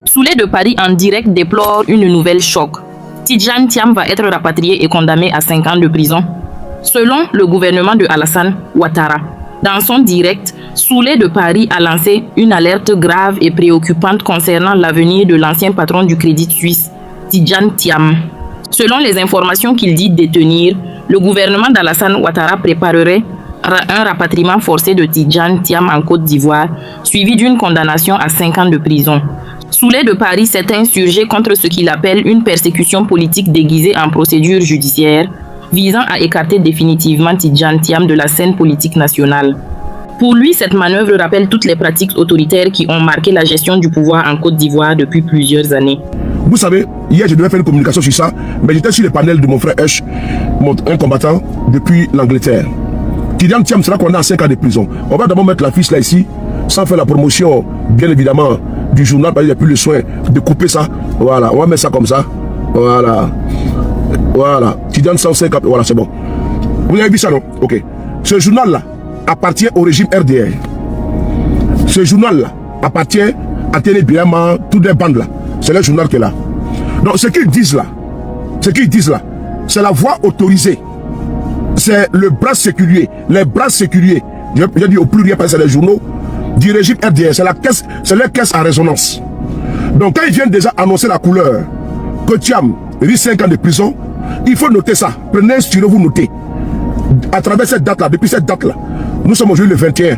Soulé de Paris en direct déplore une nouvelle choc. Tidjane Thiam va être rapatrié et condamné à 5 ans de prison. Selon le gouvernement de Alassane Ouattara, dans son direct, Soulé de Paris a lancé une alerte grave et préoccupante concernant l'avenir de l'ancien patron du Crédit Suisse, Tidjane Thiam. Selon les informations qu'il dit détenir, le gouvernement d'Alassane Ouattara préparerait un rapatriement forcé de Tidjane Thiam en Côte d'Ivoire, suivi d'une condamnation à 5 ans de prison. Soulé de Paris s'est insurgé contre ce qu'il appelle une persécution politique déguisée en procédure judiciaire, visant à écarter définitivement Tidjane Thiam de la scène politique nationale. Pour lui, cette manœuvre rappelle toutes les pratiques autoritaires qui ont marqué la gestion du pouvoir en Côte d'Ivoire depuis plusieurs années. Vous savez, hier je devais faire une communication sur ça, mais j'étais sur le panel de mon frère Hush, un combattant depuis l'Angleterre. Tidjane Thiam sera condamné à 5 ans de prison. On va d'abord mettre la fiche là ici, sans faire la promotion, bien évidemment, du journal, parce qu'il n'y a plus le soin de couper ça. Voilà, on va mettre ça comme ça. Voilà. Voilà. Tidjane 150, voilà, c'est bon. Vous avez vu ça, non? Ok. Ce journal-là appartient au régime RDR. Ce journal-là appartient à Télé Birama, toutes les bandes là. C'est le journal qui est là. Donc, ce qu'ils disent là, c'est la voix autorisée. C'est le bras séculier. Les bras séculiers, j'ai dit au pluriel parce que c'est les journaux du régime RDR. C'est leur caisse à résonance. Donc, quand ils viennent déjà annoncer la couleur que Thiam risque 5 ans de prison, il faut noter ça. Prenez, vous notez. À travers cette date-là, depuis cette date-là, nous sommes aujourd'hui le 21.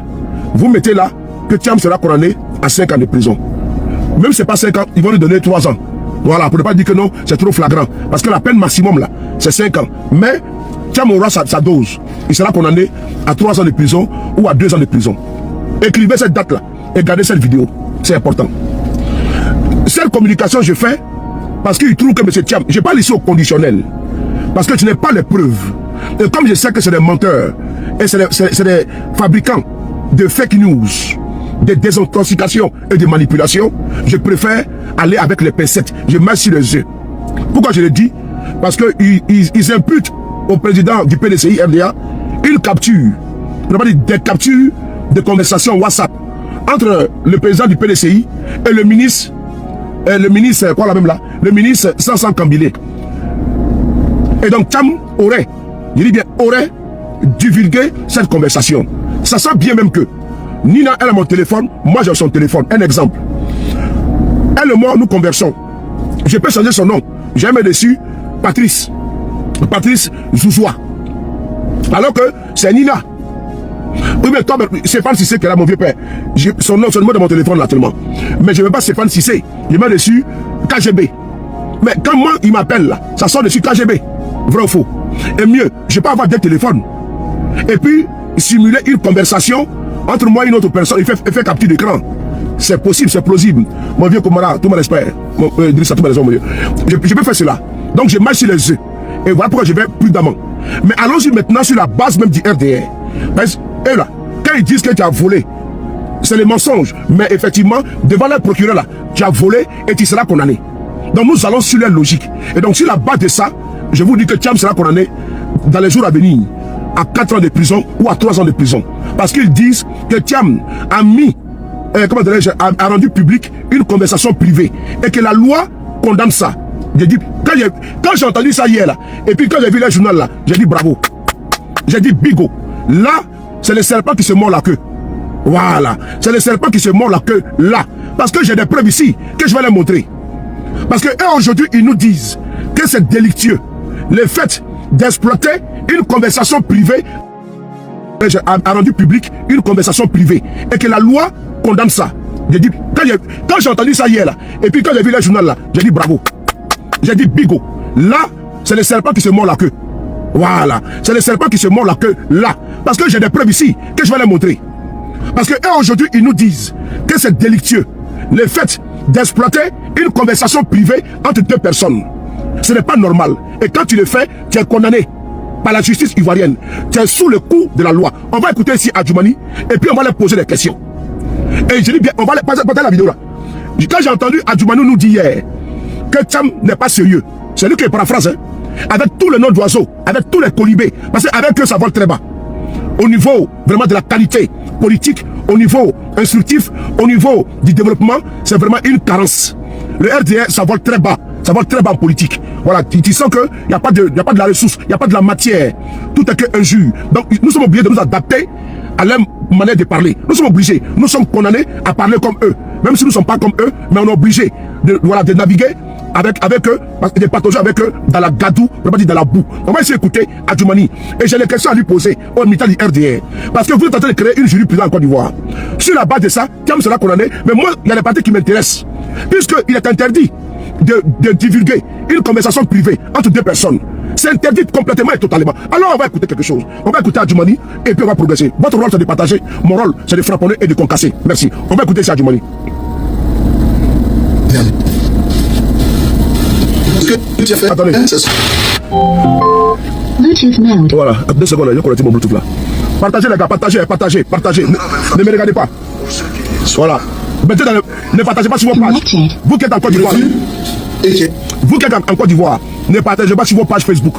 Vous mettez là que Thiam sera condamné à 5 ans de prison. Même si ce n'est pas 5 ans, ils vont lui donner 3 ans. Voilà, pour ne pas dire que non, c'est trop flagrant. Parce que la peine maximum là, c'est 5 ans. Mais Thiam aura sa dose. Il sera condamné à 3 ans de prison ou à 2 ans de prison. Écrivez cette date-là et gardez cette vidéo. C'est important. Cette communication, je fais parce qu'il trouve que M. Thiam, je parle ici au conditionnel. Parce que je n'ai pas les preuves. Et comme je sais que c'est des menteurs et c'est des fabricants de fake news, de désintoxication et de manipulation, je préfère aller avec les pincettes. Je mets sur les yeux. Pourquoi je le dis? Parce qu'ils imputent au président du PDCI RDA une capture, des captures de conversations WhatsApp entre le président du PDCI et le ministre, quoi la même là, le ministre Sansan Kambilé. Et donc Thiam aurait, je dis bien aurait, divulgué cette conversation. Ça sent bien même que Nina, elle a mon téléphone, moi j'ai son téléphone. Un exemple. Elle et moi, nous conversons. Je peux changer son nom. J'ai mis dessus Patrice Zouzoua. Alors que c'est Nina. Oui, mais toi, Stéphane Cissé qui est là, mon vieux père. Son nom de mon téléphone là tellement. Mais je ne veux pas Stéphane Cissé. Je mets dessus KGB. Mais quand moi, il m'appelle là, ça sort dessus KGB. Vrai ou faux? Et mieux, je peux avoir deux téléphones. Et puis, simuler une conversation entre moi et une autre personne. Il fait capture d'écran. C'est possible, c'est plausible. Mon vieux Komara, tout mon espère. Idrissa, tout mon vieux. Je peux faire cela. Donc, je marche sur les yeux. Et voilà pourquoi je vais prudemment. Mais allons-y maintenant sur la base même du RDR. Parce que, là, quand ils disent que tu as volé, c'est les mensonges. Mais effectivement, devant le procureur là, tu as volé et tu seras condamné. Donc nous allons sur la logique. Et donc sur la base de ça, je vous dis que Thiam sera condamné dans les jours à venir à 4 ans de prison ou à 3 ans de prison. Parce qu'ils disent que Thiam a mis, a rendu public une conversation privée et que la loi condamne ça. J'ai dit, quand j'ai entendu ça hier là, et puis quand j'ai vu le journal là, j'ai dit bravo. J'ai dit bigo. Là, c'est le serpent qui se mord la queue. Voilà. C'est le serpent qui se mord la queue là. Parce que j'ai des preuves ici que je vais les montrer. Parce que eux aujourd'hui, ils nous disent que c'est délictueux. Le fait d'exploiter une conversation privée a rendu public une conversation privée. Et que la loi condamne ça. J'ai dit, quand j'ai entendu ça hier là, et puis quand j'ai vu le journal là, j'ai dit bravo. J'ai dit bigo. Là, c'est le serpent qui se mord la queue. Voilà. C'est le serpent qui se mord la queue là. Parce que j'ai des preuves ici que je vais les montrer. Parce que eux aujourd'hui, ils nous disent que c'est délictueux. Le fait d'exploiter une conversation privée entre deux personnes. Ce n'est pas normal. Et quand tu le fais, tu es condamné par la justice ivoirienne. Tu es sous le coup de la loi. On va écouter ici Adjoumani et puis on va leur poser des questions. Et je dis bien, on va les passer la vidéo là. Quand j'ai entendu Adjoumani nous dire hier que Thiam n'est pas sérieux, c'est lui qui paraphrase, hein, avec tous les noms d'oiseaux, avec tous les colibés, parce qu'avec eux ça vole très bas. Au niveau vraiment de la qualité politique, au niveau instructif, au niveau du développement, c'est vraiment une carence. Le RDR, ça vole très bas. Ça vole très bas en politique. Voilà, tu sens qu'il n'y a pas de la ressource, il n'y a pas de la matière. Tout est que injure. Donc, nous sommes obligés de nous adapter à leur manière de parler. Nous sommes obligés. Nous sommes condamnés à parler comme eux. Même si nous ne sommes pas comme eux, mais on est obligés de naviguer avec eux, de partager avec eux dans la gadou, on va dire dans la boue. On va essayer d'écouter Adjoumani. Et j'ai des questions à lui poser au militant du RDR. Parce que vous êtes en train de créer une jurisprudence en Côte d'Ivoire. Sur la base de ça, Thiam sera condamné. Mais moi, il y a des parties qui m'intéressent. Puisqu'il est interdit de divulguer une conversation privée entre deux personnes. C'est interdit complètement et totalement. Alors on va écouter quelque chose. On va écouter Adjoumani et puis on va progresser. Votre rôle c'est de partager. Mon rôle c'est de frapponner et de concasser. Merci. On va écouter ça Adjoumani. Attendez. Bluetooth mode. Voilà, 2 secondes, je connecte mon Bluetooth là. Partagez les gars, partagez. Ne me regardez pas. Voilà. Ne partagez pas sur vos pages. Vous qui êtes en Côte d'Ivoire. Vous qui êtes en Côte d'Ivoire, ne partagez pas sur vos pages Facebook.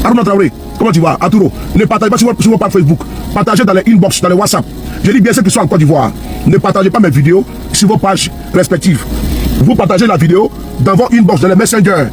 Arnaud Traoré, comment tu vas? Arturo, ne partagez pas sur vos pages Facebook. Partagez dans les inbox, dans les WhatsApp. Je dis bien ceux qui sont en Côte d'Ivoire. Ne partagez pas mes vidéos sur vos pages respectives. Vous partagez la vidéo dans vos inbox, dans les messengers.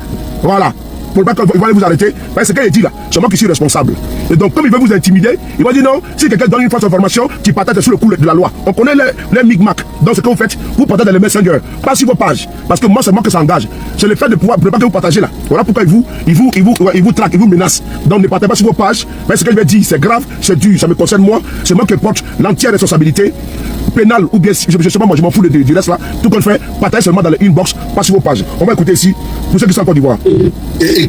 Voilà. Pour pas qu'ils vont vous arrêter. Parce que ce qu'il dit là, c'est moi qui suis responsable. Et donc, comme il veut vous intimider, il va dire non, si quelqu'un donne une fausse information, tu partages sur le coup de la loi. On connaît les micmacs. Donc, ce que vous faites, vous partagez dans les messengers, pas sur vos pages. Parce que moi, c'est moi que ça engage. C'est le fait de pouvoir, pas que vous partagez là. Voilà pourquoi il vous traque, il vous menace. Donc, ne partagez pas sur vos pages. Parce que ce qu'il veut dire, c'est grave, c'est dur, ça me concerne moi. C'est moi qui porte l'entière responsabilité pénale ou bien, je sais pas, moi, je m'en fous du reste là. Tout qu'on fait, partagez seulement dans les inbox, pas sur vos pages. On va écouter ici, pour ceux qui sont en Côte d'Ivoire. Et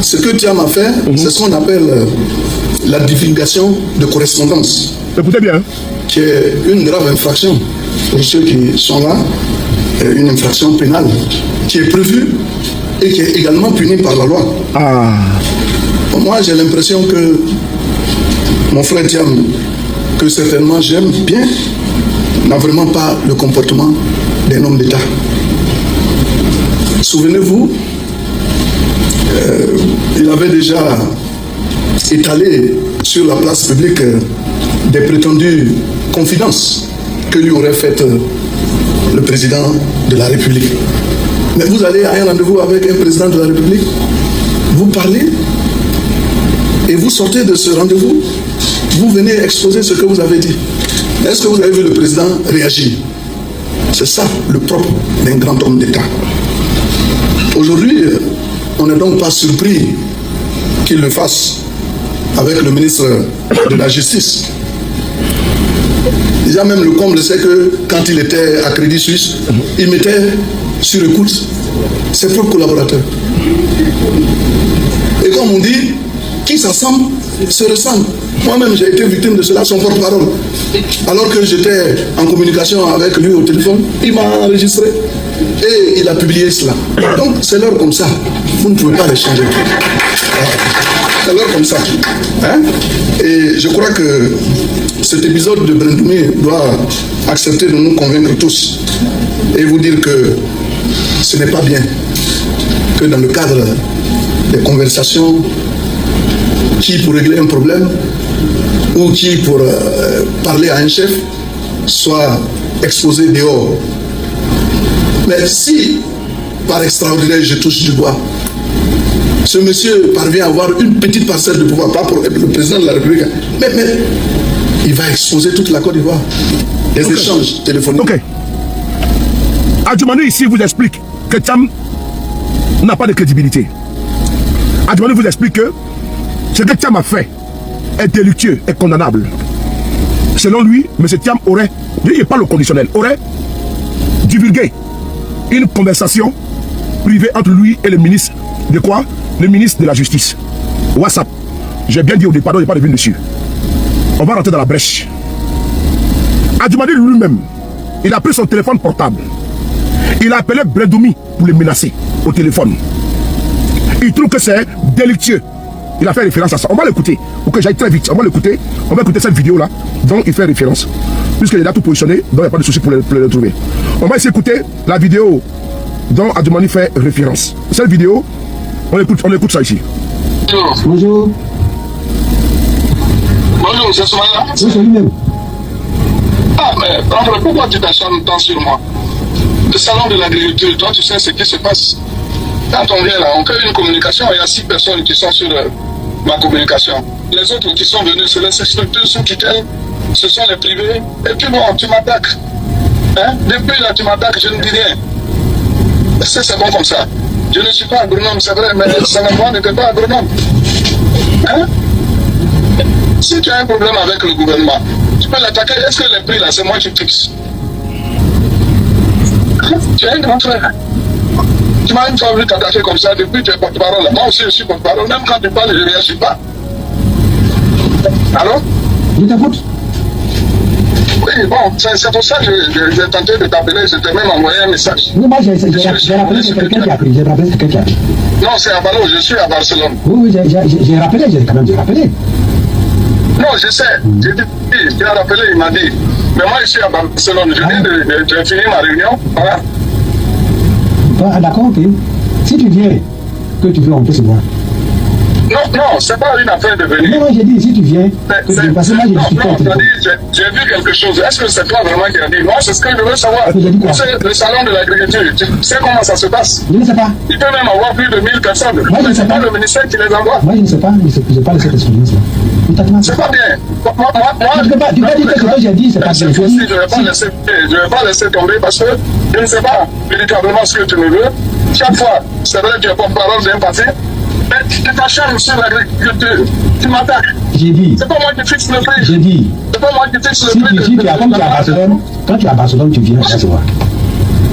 ce que Thiam a fait, c'est ce qu'on appelle la divulgation de correspondance. Écoutez bien. Qui est une grave infraction pour ceux qui sont là, une infraction pénale qui est prévue et qui est également punie par la loi. Moi, j'ai l'impression que mon frère Thiam, que certainement j'aime bien, n'a vraiment pas le comportement d'un homme d'État. Souvenez-vous, il avait déjà étalé sur la place publique des prétendues confidences que lui aurait faites le président de la République. Mais vous allez à un rendez-vous avec un président de la République, vous parlez et vous sortez de ce rendez-vous, vous venez exposer ce que vous avez dit. Est-ce que vous avez vu le président réagir? C'est ça le propre d'un grand homme d'État. Aujourd'hui, on n'est donc pas surpris qu'il le fasse avec le ministre de la Justice. Déjà même le comble, c'est que quand il était à Crédit Suisse, il mettait sur écoute ses propres collaborateurs. Et comme on dit, qui s'assemble se ressemble. Moi-même, j'ai été victime de cela, son porte-parole. Alors que j'étais en communication avec lui au téléphone, il m'a enregistré et il a publié cela. Donc, c'est l'heure comme ça. Vous ne pouvez pas les changer. C'est l'heure comme ça. Hein? Et je crois que cet épisode de Brendoumi doit accepter de nous convaincre tous et vous dire que ce n'est pas bien que dans le cadre des conversations, qui pour régler un problème ou qui pour parler à un chef soit exposé dehors. Mais si, par extraordinaire, je touche du bois, ce monsieur parvient à avoir une petite parcelle de pouvoir, pas pour le président de la République, mais il va exposer toute la Côte d'Ivoire. Les échanges téléphoniques. Ok. Adjoumani ici vous explique que Thiam n'a pas de crédibilité. Adjoumani vous explique que ce que Thiam a fait est délictueux et condamnable. Selon lui, M. Thiam aurait, il parle au conditionnel, aurait divulgué une conversation privée entre lui et le ministre de quoi? Le ministre de la Justice. WhatsApp. J'ai bien dit au départ, il n'est pas revenu dessus. On va rentrer dans la brèche. Adjoumani lui-même, il a pris son téléphone portable. Il a appelé Brendoumi pour le menacer au téléphone. Il trouve que c'est délictueux. Il a fait référence à ça. On va l'écouter. Pour que j'aille très vite. On va l'écouter. On va écouter cette vidéo-là dont il fait référence. Puisqu'il est là tout positionné, donc il n'y a pas de souci pour le retrouver. On va essayer d'écouter la vidéo dont Adjoumani fait référence. Cette vidéo, on écoute ça ici. Bonjour. Bonjour, c'est Soumaya. Oui, c'est lui-même. Ah, mais pourquoi tu t'acharnes tant sur moi? Le salon de l'agriculture, toi tu sais ce qui se passe. Quand on vient là, on fait une communication, il y a 6 personnes qui sont sur ma communication. Les autres qui sont venus, c'est les structures sous tutelle, ce sont les privés. Et puis bon, tu m'attaques. Hein? Depuis là, tu m'attaques, je ne dis rien. C'est bon comme ça. Je ne suis pas agronome, c'est vrai, mais Sanamwa n'était pas agronome. Hein? Si tu as un problème avec le gouvernement, tu peux l'attaquer. Est-ce que les prix là, c'est moi qui fixe? Tu es un grand frère. Tu m'as une fois vu t'attaquer comme ça, depuis tu es porte-parole. Moi aussi je suis porte-parole. Même quand tu parles, je ne réagis pas. Allô? Je t'écoute. Oui, bon, c'est pour ça que j'ai tenté de t'appeler. Je t'ai même envoyé un message. Non, moi j'ai rappelé, c'est quelqu'un qui a pris. J'ai rappelé, c'est quelqu'un qui a pris. Non, c'est à Balo, je suis à Barcelone. Oui, j'ai rappelé, j'ai rappelé. Non, je sais. J'ai rappelé, il m'a dit. Mais moi, je suis à Barcelone. Je viens de finir ma réunion. Voilà. Ah, d'accord, ok. Si tu viens, que tu veux, on peut se voir. Non, c'est pas une affaire de venir. Non, j'ai dit, si tu viens, que tu veux. Parce que moi, j'ai discuté avec toi. J'ai vu quelque chose. Est-ce que c'est toi vraiment qui as dit? Moi, c'est ce que je veux savoir. C'est le salon de l'agriculture. Tu sais comment ça se passe? Je ne sais pas. Il peut même avoir plus de 1000 personnes. Moi, je ne sais pas. Le ministère qui les envoie. Moi, je ne sais pas. Je n'ai pas laissé cette expérience-là. C'est pas bien. Moi, tu peux pas dire que ce que j'ai dit, c'est pas bien. Je ne vais pas laisser tomber parce que je ne sais pas véritablement ce que tu me veux. Chaque fois, c'est vrai que tu es porte-parole d'un parti, mais tu t'acharnes sur l'agriculture. Tu m'attaques. J'ai dit. C'est pas moi qui fixe le prix. J'ai dit. C'est pas moi qui fixe Si le prix. tu es à Barcelone, quand tu es à Barcelone, tu viens, on va se voir.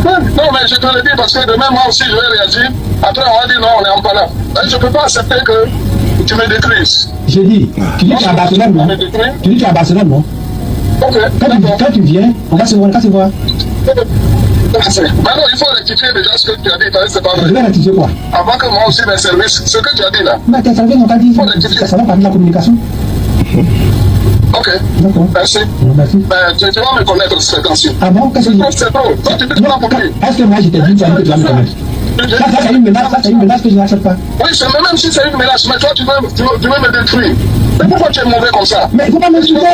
Non, mais je te le dis parce que demain, moi aussi, je vais réagir. Après, on va dire non, on est en palabre. Je ne peux pas accepter que tu me détruises. J'ai dit. Tu dis que tu es à Barcelone, non? Tu dis que tu es à Barcelone, non? Ok. Quand tu viens, on va se voir, Maintenant, il faut rectifier déjà ce que tu as dit, c'est pas vrai. Je vais rectifier quoi? Avant que moi aussi mes services, ce que tu as dit là. Mais tes services n'ont pas dit, ça va parler de la communication. Ok. D'accord. Merci. Merci. Tu vas me connaître cette fréquence. Ah bon? Qu'est-ce que tu dis? C'est trop. Toi, tu ne pas compris. Est-ce que moi je t'ai dit que tu vas me connaître? Ça c'est une menace que je n'accepte pas. Oui, même si c'est une menace, mais toi tu veux me détruire. Mais pourquoi tu es mauvais comme ça? Mais il ne faut pas m'insulter.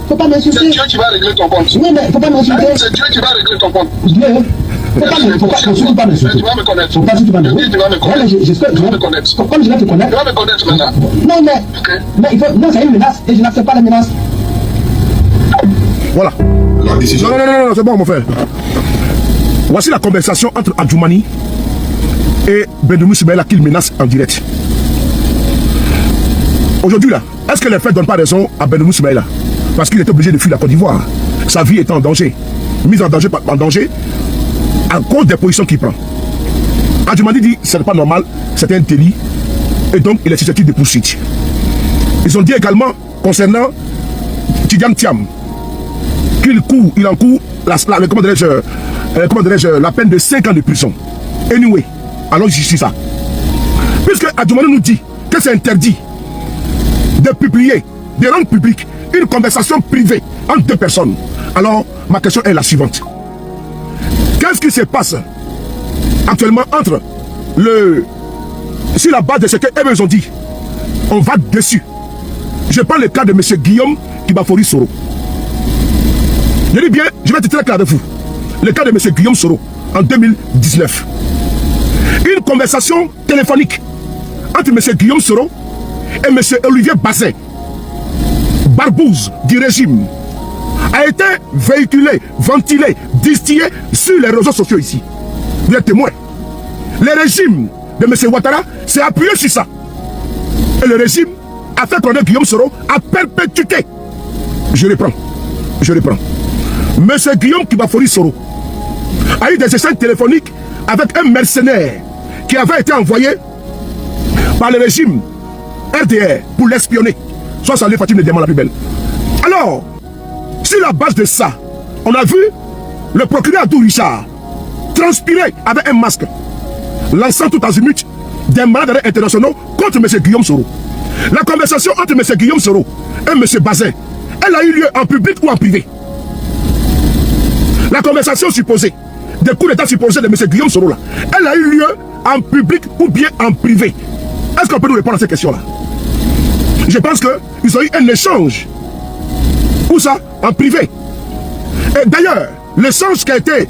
Faut pas m'insulter. C'est Dieu qui va régler ton compte. Oui, mais il ne faut pas m'insulter. C'est Dieu qui va régler ton compte. Dieu, faut pas m'insulter. Tu vas me connaître. Faut pas si tu vas me connaître. Tu vas me connaître. Comme je vais te connaître. Tu vas me connaître maintenant. Non, mais il faut. Non, c'est une menace et je n'accepte pas la menace. Voilà. La décision. Non, c'est bon, mon frère. Voici la conversation entre Adjoumani et Bendoumou Soumaïla qu'il menace en direct. Aujourd'hui, là, est-ce que les faits ne donnent pas raison à Bendoumou Soumaïla? Parce qu'il était obligé de fuir la Côte d'Ivoire. Sa vie était en danger. Mise en danger à cause des positions qu'il prend. Adjoumani dit que ce n'est pas normal, c'est un délit. Et donc, il est susceptible de poursuite. Ils ont dit également, concernant Tidjane Thiam, qu'il encourt la peine de 5 ans de prison. Anyway, allons justice ça. Puisque Adjoumani nous dit que c'est interdit de publier, de rendre public une conversation privée entre deux personnes, alors ma question est la suivante. Qu'est-ce qui se passe actuellement entre sur la base de ce qu'eux ont dit, on va dessus. Je prends le cas de M. Guillaume Kibafori Soro. Je dis bien, je vais être très clair avec vous. Le cas de M. Guillaume Soro en 2019. Une conversation téléphonique entre M. Guillaume Soro et M. Olivier Bazin, barbouze du régime, a été véhiculée, ventilée, distillée sur les réseaux sociaux ici. Vous êtes témoins. Le régime de M. Ouattara s'est appuyé sur ça. Et le régime a fait condamner Guillaume Soro à perpétuité. Je reprends. M. Guillaume Kibafori Soro a eu des échanges téléphoniques avec un mercenaire qui avait été envoyé par le régime RDR pour l'espionner. Soit Salé Fatim le diamant la plus belle. Alors, sur la base de ça, on a vu le procureur Adou Richard transpirer avec un masque, lançant tout azimut des malades internationaux contre M. Guillaume Soro. La conversation entre M. Guillaume Soro et M. Bazin, elle a eu lieu en public ou en privé? La conversation supposée, des coups d'état supposés de M. Guillaume Soro, là, elle a eu lieu en public ou bien en privé? Est-ce qu'on peut nous répondre à ces questions-là? Je pense qu'ils ont eu un échange. Où ça? En privé. Et d'ailleurs, l'échange qui a été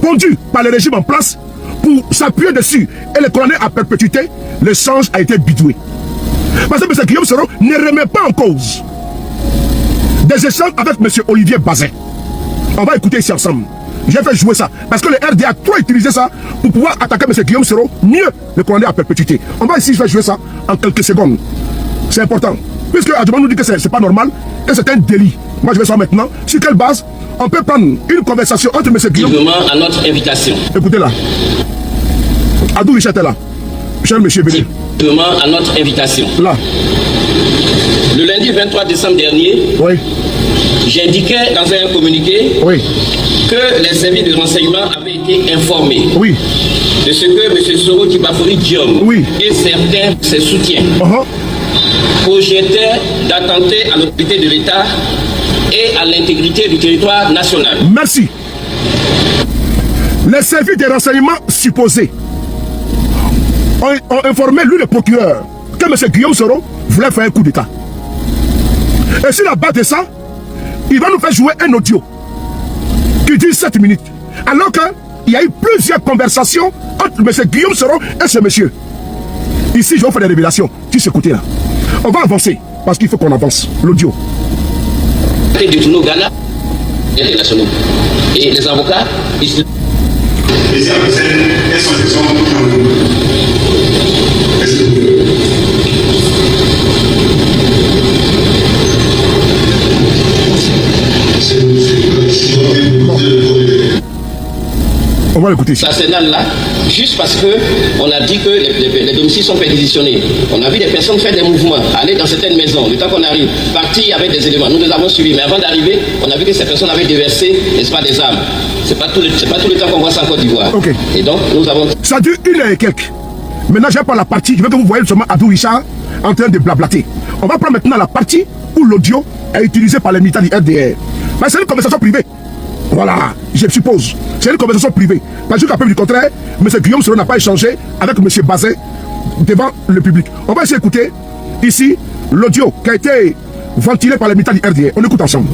pondu par le régime en place pour s'appuyer dessus et les condamner à perpétuité, l'échange a été bidoué. Parce que M. Guillaume Soro ne remet pas en cause des échanges avec M. Olivier Bazin. On va écouter ici ensemble. J'ai fait jouer ça. Parce que le RDA a trop utilisé ça pour pouvoir attaquer M. Guillaume Soro, mieux le condamner à perpétuité. On va ici faire jouer ça en quelques secondes. C'est important. Puisque Adjouman nous dit que c'est pas normal, que c'est un délit. Moi je vais savoir maintenant sur quelle base on peut prendre une conversation entre M. Guillaume... à notre invitation. Écoutez là. Adou Richard est là. Cher monsieur Béni. À notre invitation. Là. Le lundi 23 décembre dernier, oui, j'indiquais dans un communiqué, oui, que les services de renseignement avaient été informés, oui, de ce que M. Soro Djibafori Diom, oui, et certains de ses soutiens projetaient d'attenter à l'autorité de l'État et à l'intégrité du territoire national. Merci. Les services de renseignement supposés ont informé lui le procureur que M. Guillaume Soro voulait faire un coup d'État. Et sur la base de ça, il va nous faire jouer un audio qui dure 7 minutes. Alors qu'il y a eu plusieurs conversations entre M. Guillaume Soro et ce monsieur. Ici, je vais vous faire des révélations sur ce côté-là. On va avancer, parce qu'il faut qu'on avance. L'audio. Et de nos Ghana internationaux. Et les avocats, ils... On va l'écouter ici. Là, juste parce que on a dit que les domiciles sont perquisitionnés. On a vu des personnes faire des mouvements, aller dans certaines maisons. Le temps qu'on arrive, partir avec des éléments. Nous les avons suivis. Mais avant d'arriver, on a vu que ces personnes avaient déversé, n'est-ce pas, des armes. C'est pas tout le temps qu'on voit ça en Côte d'Ivoire. Okay. Et donc, nous avons... Ça dure 1 heure et quelques. Maintenant, je vais prendre la partie. Je veux que vous voyez seulement Adou Richard en train de blablater. On va prendre maintenant la partie où l'audio est utilisé par les militaires du RDR. Mais c'est une conversation privée. Voilà, je suppose. C'est une conversation privée. Parce que, du contraire, M. Guillaume Soro n'a pas échangé avec M. Bazin devant le public. On va essayer d'écouter ici l'audio qui a été ventilé par les militaires du RDR. On écoute ensemble.